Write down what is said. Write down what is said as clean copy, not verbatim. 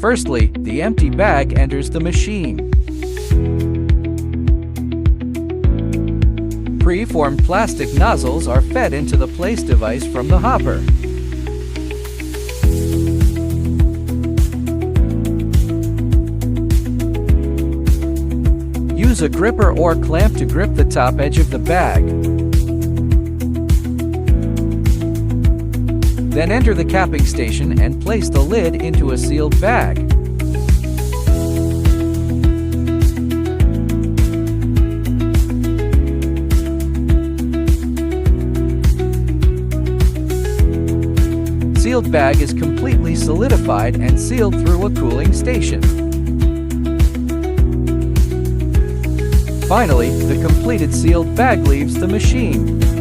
Firstly, the empty bag enters the machine. Pre-formed plastic nozzles are fed into the place device from the hopper. Use a gripper or clamp to grip the top edge of the bag. Then enter the capping station and place the lid into a sealed bag. Sealed bag is completely solidified and sealed through a cooling station. Finally, the completed sealed bag leaves the machine.